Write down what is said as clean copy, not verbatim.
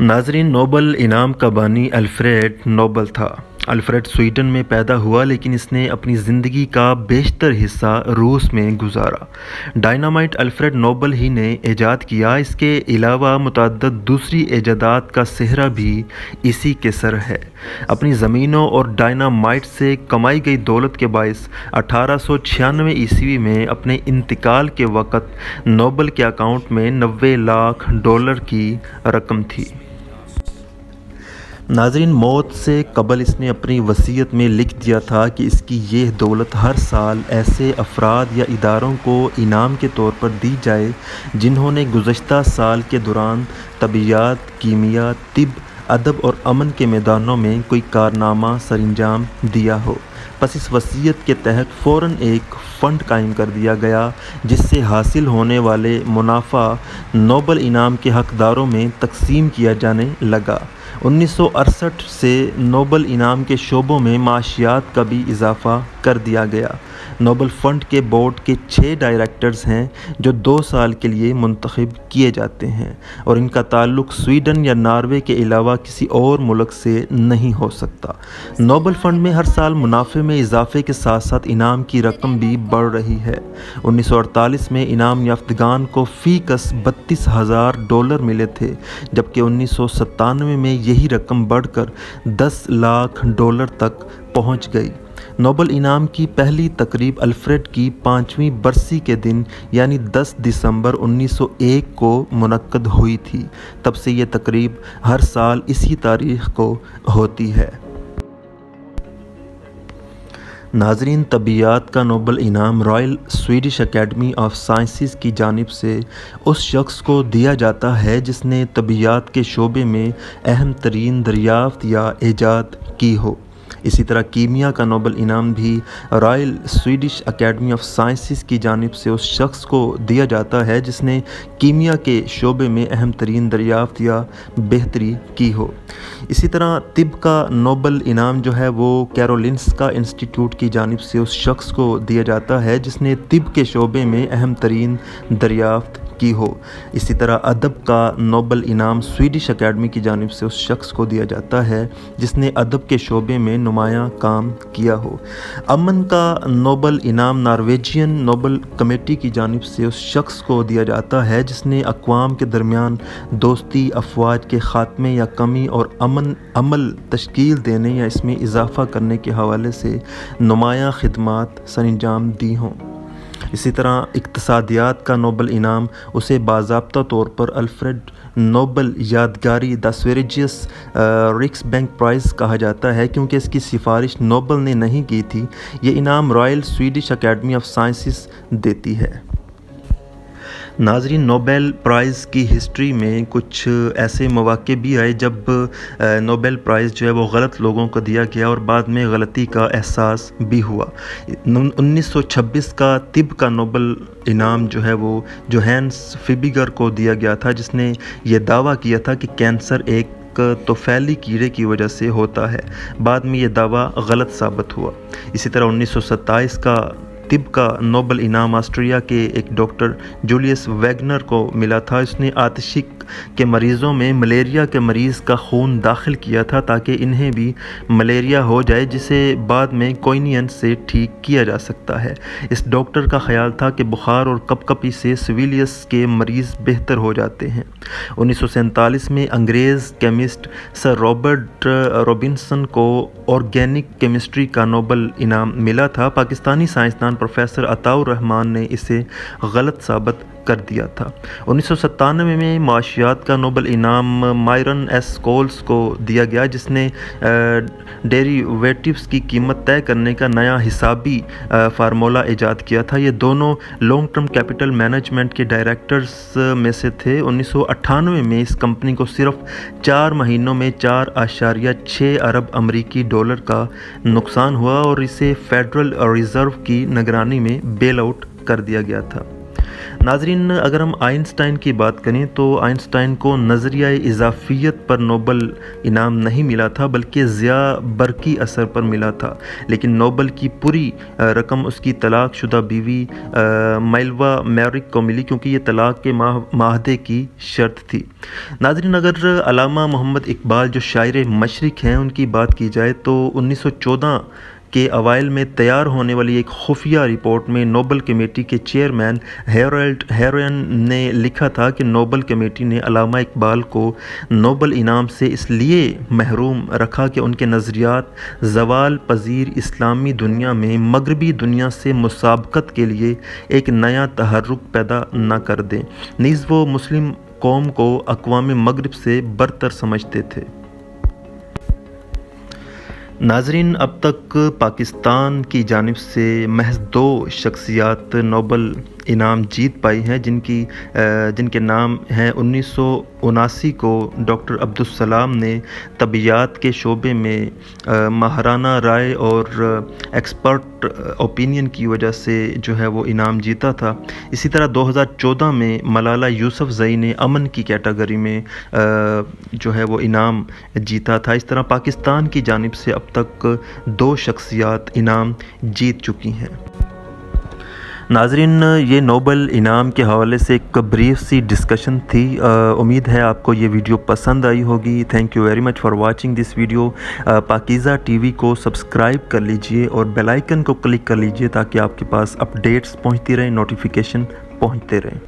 ناظرین، نوبل انعام کا بانی الفریڈ نوبل تھا۔ الفریڈ سویڈن میں پیدا ہوا، لیکن اس نے اپنی زندگی کا بیشتر حصہ روس میں گزارا۔ ڈائنامائٹ الفریڈ نوبل ہی نے ایجاد کیا۔ اس کے علاوہ متعدد دوسری ایجادات کا سہرا بھی اسی کے سر ہے۔ اپنی زمینوں اور ڈائنامائٹ سے کمائی گئی دولت کے باعث 1896 عیسوی میں اپنے انتقال کے وقت نوبل کے اکاؤنٹ میں $90 لاکھ کی رقم تھی۔ ناظرین، موت سے قبل اس نے اپنی وصیت میں لکھ دیا تھا کہ اس کی یہ دولت ہر سال ایسے افراد یا اداروں کو انعام کے طور پر دی جائے جنہوں نے گزشتہ سال کے دوران طبیعیات، کیمیا، طب، ادب اور امن کے میدانوں میں کوئی کارنامہ سر انجام دیا ہو۔ پس اس وصیت کے تحت فوراً ایک فنڈ قائم کر دیا گیا جس سے حاصل ہونے والے منافع نوبل انعام کے حقداروں میں تقسیم کیا جانے لگا۔ 1968 سے نوبل انعام کے شعبوں میں معاشیات کا بھی اضافہ کر دیا گیا۔ نوبل فنڈ کے بورڈ کے 6 ڈائریکٹرز ہیں جو 2 سال کے لیے منتخب کیے جاتے ہیں، اور ان کا تعلق سویڈن یا ناروے کے علاوہ کسی اور ملک سے نہیں ہو سکتا۔ نوبل فنڈ میں ہر سال منافع میں اضافے کے ساتھ ساتھ انعام کی رقم بھی بڑھ رہی ہے۔ 1948 میں انعام یافتگان کو فی کس $32,000 ملے تھے، جبکہ 1997 میں یہی رقم بڑھ کر $10 لاکھ تک پہنچ گئی۔ نوبل انعام کی پہلی تقریب الفریڈ کی 5ویں برسی کے دن یعنی 10 دسمبر 1901 کو منعقد ہوئی تھی۔ تب سے یہ تقریب ہر سال اسی تاریخ کو ہوتی ہے۔ ناظرین، طبیعیات کا نوبل انعام Royal Swedish academy of sciences کی جانب سے اس شخص کو دیا جاتا ہے جس نے طبیعیات کے شعبے میں اہم ترین دریافت یا ایجاد کی ہو۔ اسی طرح کیمیا کا نوبل انعام بھی Royal Swedish academy of sciences کی جانب سے اس شخص کو دیا جاتا ہے جس نے کیمیا کے شعبے میں اہم ترین دریافت یا بہتری کی ہو۔ اسی طرح طب کا نوبل انعام جو ہے وہ کیرولنسکا انسٹیٹیوٹ کی جانب سے اس شخص کو دیا جاتا ہے جس نے طب کے شعبے میں اہم ترین دریافت کی ہو۔ اسی طرح ادب کا نوبل انعام سویڈش اکیڈمی کی جانب سے اس شخص کو دیا جاتا ہے جس نے ادب کے شعبے میں نمایاں کام کیا ہو۔ امن کا نوبل انعام نارویجین نوبل کمیٹی کی جانب سے اس شخص کو دیا جاتا ہے جس نے اقوام کے درمیان دوستی، افواج کے خاتمے یا کمی اور امن عمل تشکیل دینے یا اس میں اضافہ کرنے کے حوالے سے نمایاں خدمات سر انجام دی ہوں۔ اسی طرح اقتصادیات کا نوبل انعام اسے باضابطہ طور پر الفریڈ نوبل یادگاری دا سویریجیس ریکسبینک پرائز کہا جاتا ہے کیونکہ اس کی سفارش نوبل نے نہیں کی تھی۔ یہ انعام Royal Swedish academy of sciences دیتی ہے۔ ناظرین، نوبل پرائز کی ہسٹری میں کچھ ایسے مواقع بھی آئے جب نوبل پرائز جو ہے وہ غلط لوگوں کو دیا گیا اور بعد میں غلطی کا احساس بھی ہوا۔ 1926 کا طب کا نوبل انعام جو ہے وہ جوہانس فیبگر کو دیا گیا تھا جس نے یہ دعویٰ کیا تھا کہ کینسر ایک طفیلی کیڑے کی وجہ سے ہوتا ہے۔ بعد میں یہ دعویٰ غلط ثابت ہوا۔ اسی طرح 1927 کا طب کا نوبل انعام آسٹریا کے ایک ڈاکٹر جولیس ویگنر کو ملا تھا۔ اس نے آتشک کے مریضوں میں ملیریا کے مریض کا خون داخل کیا تھا تاکہ انہیں بھی ملیریا ہو جائے، جسے بعد میں کوئنین سے ٹھیک کیا جا سکتا ہے۔ اس ڈاکٹر کا خیال تھا کہ بخار اور کپکپی سے سویلیس کے مریض بہتر ہو جاتے ہیں۔ 1947 میں انگریز کیمسٹ سر رابرٹ رابنسن کو آرگینک کیمسٹری کا نوبل انعام ملا تھا۔ پاکستانی سائنسدان پروفیسر عطاء الرحمان نے اسے غلط ثابت کر دیا تھا۔ 1997 میں معاشیات کا نوبل انعام مائرن ایس کولز کو دیا گیا جس نے ڈیریویٹوز کی قیمت طے کرنے کا نیا حسابی فارمولہ ایجاد کیا تھا۔ یہ دونوں لانگ ٹرم کیپٹل مینجمنٹ کے ڈائریکٹرز میں سے تھے۔ 1998 میں اس کمپنی کو صرف 4 مہینوں میں $4.6 ارب کا نقصان ہوا اور اسے فیڈرل ریزرو کی نگرانی میں بیل آؤٹ کر دیا گیا تھا۔ ناظرین، اگر ہم آئنسٹائن کی بات کریں تو آئنسٹائن کو نظریہ اضافیت پر نوبل انعام نہیں ملا تھا بلکہ ضیاء برقی اثر پر ملا تھا، لیکن نوبل کی پوری رقم اس کی طلاق شدہ بیوی میلوا میرک کو ملی کیونکہ یہ طلاق کے معاہدے کی شرط تھی۔ ناظرین، اگر علامہ محمد اقبال جو شاعر مشرق ہیں ان کی بات کی جائے تو 1914 کے اوائل میں تیار ہونے والی ایک خفیہ رپورٹ میں نوبل کمیٹی کے چیئرمین ہیرالڈ ہیرون نے لکھا تھا کہ نوبل کمیٹی نے علامہ اقبال کو نوبل انعام سے اس لیے محروم رکھا کہ ان کے نظریات زوال پذیر اسلامی دنیا میں مغربی دنیا سے مسابقت کے لیے ایک نیا تحرک پیدا نہ کر دیں، نیز وہ مسلم قوم کو اقوام مغرب سے برتر سمجھتے تھے۔ ناظرین، اب تک پاکستان کی جانب سے محض 2 شخصیات نوبل انعام جیت پائی ہیں، جن کے نام ہیں 1979 کو ڈاکٹر عبدالسلام نے طبیعیات کے شعبے میں ماہرانہ رائے اور ایکسپرٹ اوپینین کی وجہ سے جو ہے وہ انعام جیتا تھا۔ اسی طرح 2014 میں ملالہ یوسفزئی نے امن کی کیٹیگری میں جو ہے وہ انعام جیتا تھا۔ اس طرح پاکستان کی جانب سے اب تک 2 شخصیات انعام جیت چکی ہیں۔ ناظرین، یہ نوبل انعام کے حوالے سے ایک بریف سی ڈسکشن تھی۔ امید ہے آپ کو یہ ویڈیو پسند آئی ہوگی۔ Thank you very much for watching this video. پاکیزہ ٹی وی کو سبسکرائب کر لیجئے اور بیل آئیکن کو کلک کر لیجئے تاکہ آپ کے پاس اپڈیٹس پہنچتی رہیں، نوٹیفیکیشن پہنچتے رہیں۔